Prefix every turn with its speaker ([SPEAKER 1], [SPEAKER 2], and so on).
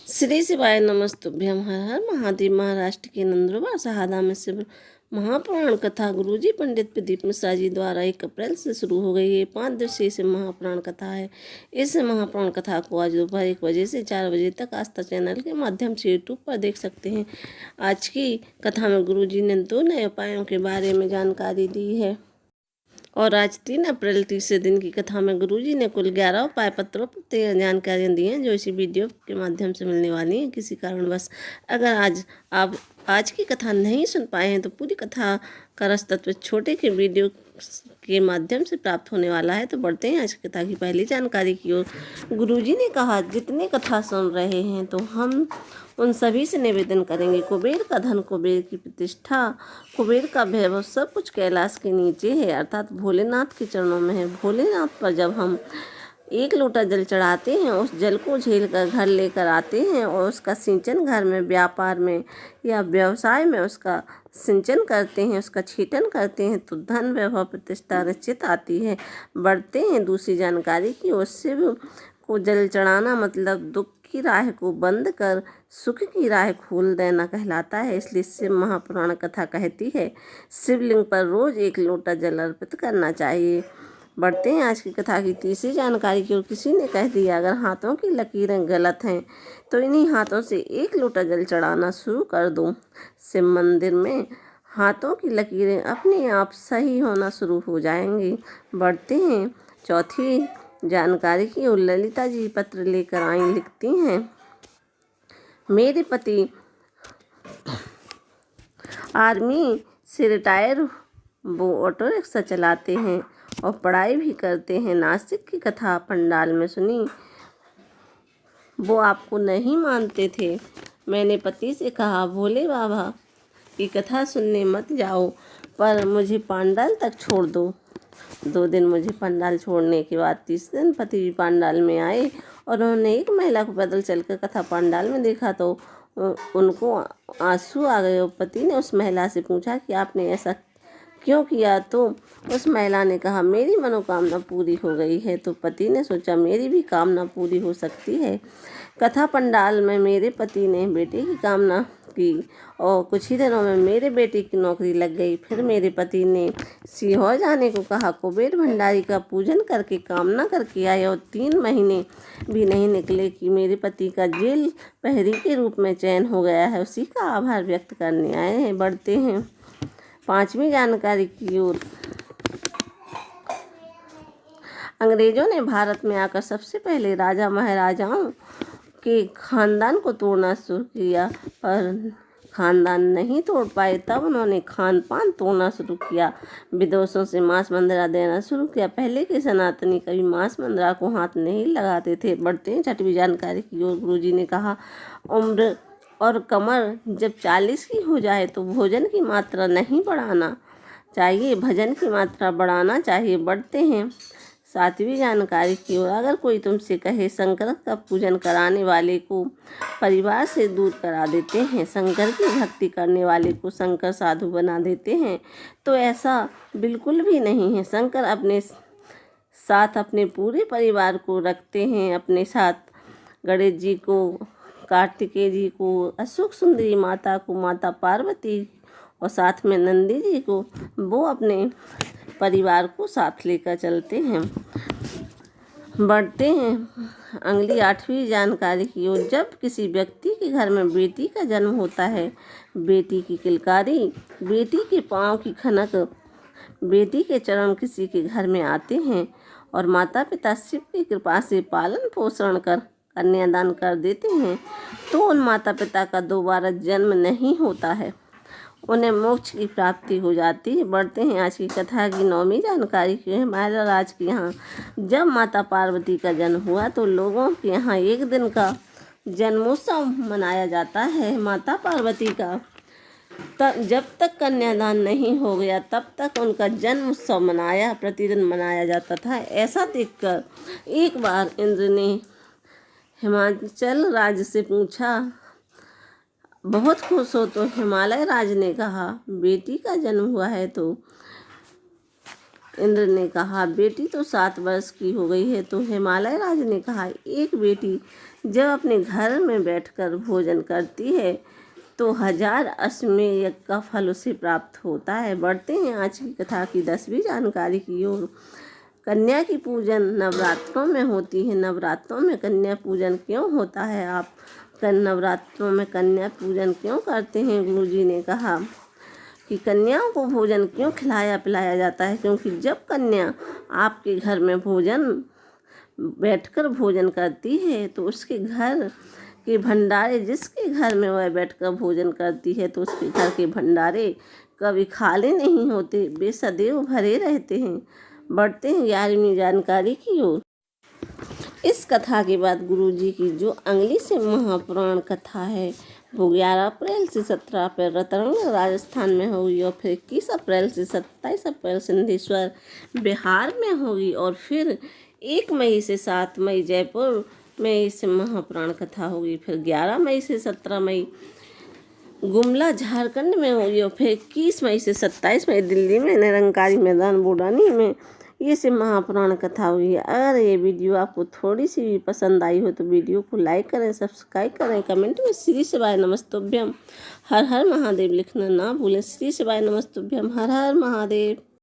[SPEAKER 1] श्री शिवाय नमस्तुभ्यम। हर हर महादेव। महाराष्ट्र के नंदुरबार शहादा में शिव महापुराण कथा गुरुजी पंडित प्रदीप मिश्रा जी द्वारा 1 अप्रैल से शुरू हो गई है। 5 दिवसीय शिव महापुराण कथा है। इस महापुराण कथा को आज दोपहर 1 बजे से 4 बजे तक आस्था चैनल के माध्यम से यूट्यूब पर देख सकते हैं। आज की कथा में गुरुजी ने 2 नए उपायों के बारे में जानकारी दी है। और आज 3 अप्रैल तीसरे दिन की कथा में गुरुजी ने कुल 11 उपाय पत्रों पर जानकारियाँ दी हैं, जो इसी वीडियो के माध्यम से मिलने वाली हैं। किसी कारणवश अगर आप आज की कथा नहीं सुन पाए हैं तो पूरी कथा का रस तत्व छोटे के वीडियो के माध्यम से प्राप्त होने वाला है। तो बढ़ते हैं आज की कथा की पहली जानकारी की ओर। गुरुजी ने कहा, जितने कथा सुन रहे हैं तो हम उन सभी से निवेदन करेंगे, कुबेर का धन, कुबेर की प्रतिष्ठा, कुबेर का वैभव सब कुछ कैलाश के नीचे है, अर्थात भोलेनाथ के चरणों में है। भोलेनाथ पर जब हम 1 लोटा जल चढ़ाते हैं, उस जल को झेल कर घर लेकर आते हैं और उसका सिंचन घर में, व्यापार में या व्यवसाय में उसका सिंचन करते हैं, उसका छीटन करते हैं, तो धन, वैभव, प्रतिष्ठा निश्चित आती है। बढ़ते हैं दूसरी जानकारी की ओर। शिव को जल चढ़ाना मतलब दुख की राह को बंद कर सुख की राह खोल देना कहलाता है। इसलिए शिव महापुराण कथा कहती है, शिवलिंग पर रोज 1 लोटा जल अर्पित करना चाहिए। बढ़ते हैं आज की कथा की तीसरी जानकारी की ओर। किसी ने कह दिया, अगर हाथों की लकीरें गलत हैं तो इन्हीं हाथों से 1 लोटा जल चढ़ाना शुरू कर दो। शिव मंदिर में हाथों की लकीरें अपने आप सही होना शुरू हो जाएंगी। बढ़ते हैं चौथी जानकारी की ओर। ललिता जी पत्र लेकर आई, लिखती हैं, मेरे पति आर्मी से रिटायर, वो ऑटो रिक्शा चलाते हैं और पढ़ाई भी करते हैं। नासिक की कथा पंडाल में सुनी, वो आपको नहीं मानते थे। मैंने पति से कहा, भोले बाबा की कथा सुनने मत जाओ, पर मुझे पंडाल तक छोड़ दो। 2 दिन मुझे पंडाल छोड़ने के बाद तीसरे दिन पति भी पंडाल में आए और उन्होंने एक महिला को पैदल चलकर कथा पंडाल में देखा तो उनको आंसू आ गए। और पति ने उस महिला से पूछा कि आपने ऐसा क्यों किया? तो उस महिला ने कहा, मेरी मनोकामना पूरी हो गई है। तो पति ने सोचा, मेरी भी कामना पूरी हो सकती है। कथा पंडाल में मेरे पति ने बेटे की कामना की और कुछ ही दिनों में मेरे बेटे की नौकरी लग गई। फिर मेरे पति ने सीहोर जाने को कहा। कुबेर भंडारी का पूजन करके कामना करके आए और 3 महीने भी नहीं निकले कि मेरे पति का जेल प्रहरी के रूप में चयन हो गया है। उसी का आभार व्यक्त करने आए हैं। बढ़ते हैं 5वीं जानकारी की ओर। अंग्रेजों ने भारत में आकर सबसे पहले राजा महाराजाओं के खानदान को तोड़ना शुरू किया, पर खानदान नहीं तोड़ पाए। तब उन्होंने खान पान तोड़ना शुरू किया, विदेशों से मांस मंदिरा देना शुरू किया। पहले के सनातनी कभी मांस मंदिरा को हाथ नहीं लगाते थे। बढ़ते हैं 6वीं जानकारी की ओर। गुरुजी ने कहा, उम्र और कमर जब 40 की हो जाए तो भोजन की मात्रा नहीं बढ़ाना चाहिए, भजन की मात्रा बढ़ाना चाहिए। बढ़ते हैं 7वीं जानकारी की ओर। अगर कोई तुमसे कहे, शंकर का पूजन कराने वाले को परिवार से दूर करा देते हैं, शंकर की भक्ति करने वाले को शंकर साधु बना देते हैं, तो ऐसा बिल्कुल भी नहीं है। शंकर अपने साथ अपने पूरे परिवार को रखते हैं। अपने साथ गणेश जी को, कार्तिकेय जी को, अशोक सुंदरी माता को, माता पार्वती और साथ में नंदी जी को, वो अपने परिवार को साथ लेकर चलते हैं। बढ़ते हैं अगली 8वीं जानकारी की ओर। जब किसी व्यक्ति के घर में बेटी का जन्म होता है, बेटी की किलकारी, बेटी के पाँव की खनक, बेटी के चरण किसी के घर में आते हैं और माता पिता शिव की कृपा से पालन पोषण कर कन्यादान कर देते हैं, तो उन माता पिता का दोबारा जन्म नहीं होता है, उन्हें मोक्ष की प्राप्ति हो जाती है। बढ़ते हैं आज की कथा की 9वीं जानकारी की है। महाराज के यहाँ जब माता पार्वती का जन्म हुआ तो लोगों के यहाँ 1 दिन का जन्मोत्सव मनाया जाता है। माता पार्वती का जब तक कन्यादान नहीं हो गया तब तक उनका जन्म उत्सव प्रतिदिन मनाया जाता था। ऐसा देखकर एक बार इंद्र ने हिमाचल राज्य से पूछा, बहुत खुश हो तो हिमालय राज ने कहा, बेटी का जन्म हुआ है? तो इंद्र ने कहा, बेटी तो 7 वर्ष की हो गई है। तो हिमालय राज ने कहा, एक बेटी जब अपने घर में बैठकर भोजन करती है तो 1000 अश्वमेध यज्ञ का फल उसे प्राप्त होता है। बढ़ते हैं आज की कथा की 10वीं जानकारी की ओर। कन्या की पूजन नवरात्रों में होती है। नवरात्रों में कन्या पूजन क्यों होता है? आप नवरात्रों में कन्या पूजन क्यों करते हैं? गुरुजी ने कहा कि कन्याओं को भोजन क्यों खिलाया पिलाया जाता है? क्योंकि जब कन्या आपके घर में बैठकर भोजन करती है तो उसके घर के भंडारे, जिसके घर में वह बैठकर भोजन करती है तो उसके घर के भंडारे कभी खाली नहीं होते, वे सदैव भरे रहते हैं। बढ़ते हैं 11वीं जानकारी की ओर। इस कथा के बाद गुरुजी की जो अगली से महापुराण कथा है वो 11 अप्रैल से 17 अप्रैल रतरंग राजस्थान में होगी और फिर 21 अप्रैल से 27 अप्रैल सिद्धेश्वर बिहार में होगी और फिर 1 मई से 7 मई जयपुर में इस महापुराण कथा होगी। फिर 11 मई से 17 मई गुमला झारखंड में होगी और फिर 21 मई से 27 मई दिल्ली में निरंकारी मैदान बूडानी में ये से महापुराण कथा होगी। अगर ये वीडियो आपको थोड़ी सी भी पसंद आई हो तो वीडियो को लाइक करें, सब्सक्राइब करें, कमेंट में श्री शिवाय नमस्तुभ्यम हर हर महादेव लिखना ना भूलें। श्री शिवाय नमस्तुभ्यम हर हर महादेव।